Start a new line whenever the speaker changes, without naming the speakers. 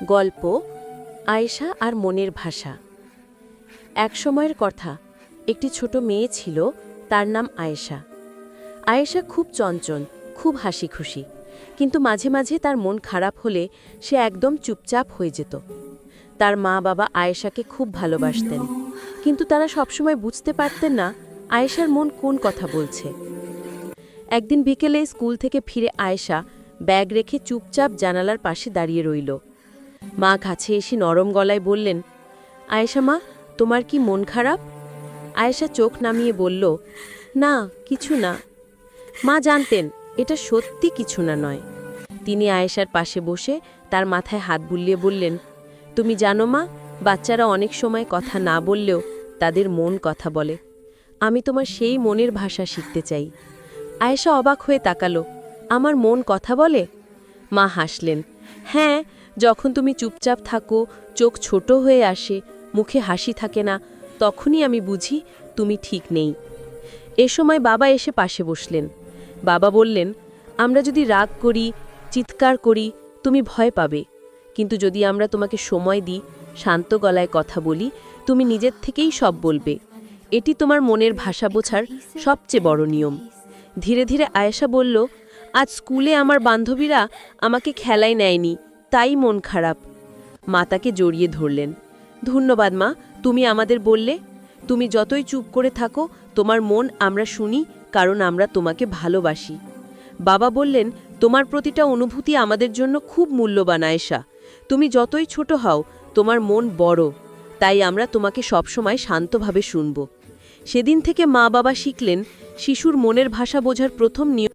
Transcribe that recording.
গল্প আয়েশা আর মনের ভাষা। এক সময়ের কথা, একটি ছোট মেয়ে ছিল, তার নাম আয়েশা। আয়েশা খুব চঞ্চল, খুব হাসি খুশি, কিন্তু মাঝে মাঝে তার মন খারাপ হলে সে একদম চুপচাপ হয়ে যেত। তার মা বাবা আয়েশাকে খুব ভালোবাসতেন, কিন্তু তারা সবসময় বুঝতে পারতেন না আয়েশার মন কোন কথা বলছে। একদিন বিকেলে স্কুল থেকে ফিরে আয়েশা ব্যাগ রেখে চুপচাপ জানালার পাশে দাঁড়িয়ে রইল। মা কাছে এসে নরম গলায় বললেন, আয়েশা মা, তোমার কি মন খারাপ? আয়েশা চোখ নামিয়ে বলল, না, কিছু না। মা জানতেন এটা সত্যি কিছু না নয়। তিনি আয়েশার পাশে বসে তার মাথায় হাত বুলিয়ে বললেন, তুমি জানো মা, বাচ্চারা অনেক সময় কথা না বললেও তাদের মন কথা বলে। আমি তোমার সেই মনের ভাষা শিখতে চাই। আয়েশা অবাক হয়ে তাকালো, আমার মন কথা বলে? মা হাসলেন, হ্যাঁ, যখন তুমি চুপচাপ থাকো, চোখ ছোট হয়ে আসে, মুখে হাসি থাকে না, তখনই আমি বুঝি তুমি ঠিক নেই। এ সময় বাবা এসে পাশে বসলেন। বাবা বললেন, আমরা যদি রাগ করি, চিৎকার করি, তুমি ভয় পাবে, কিন্তু যদি আমরা তোমাকে সময় দিই, শান্ত গলায় কথা বলি, তুমি নিজের থেকেই সব বলবে। এটি তোমার মনের ভাষা বোঝার সবচেয়ে বড় নিয়ম। ধীরে ধীরে আয়েশা বলল, আজ স্কুলে আমার বান্ধবীরা আমাকে খেলায় নেয়নি, তাই মন খারাপ। মা তাকে জড়িয়ে ধরলেন। ধন্যবাদ মা, তুমি আমাদের বললে। তুমি যতই চুপ করে থাকো, তোমার মন আমরা শুনি, কারণ আমরা তোমাকে ভালোবাসি। বাবা বললেন, তোমার প্রতিটা অনুভূতি আমাদের জন্য খুব মূল্যবান আয়েশা। তুমি যতই ছোট হও, তোমার মন বড়, তাই আমরা তোমাকে সবসময় শান্তভাবে শুনব। সেদিন থেকে মা বাবা শিখলেন, শিশুর মনের ভাষা বোঝার প্রথম নিয়ম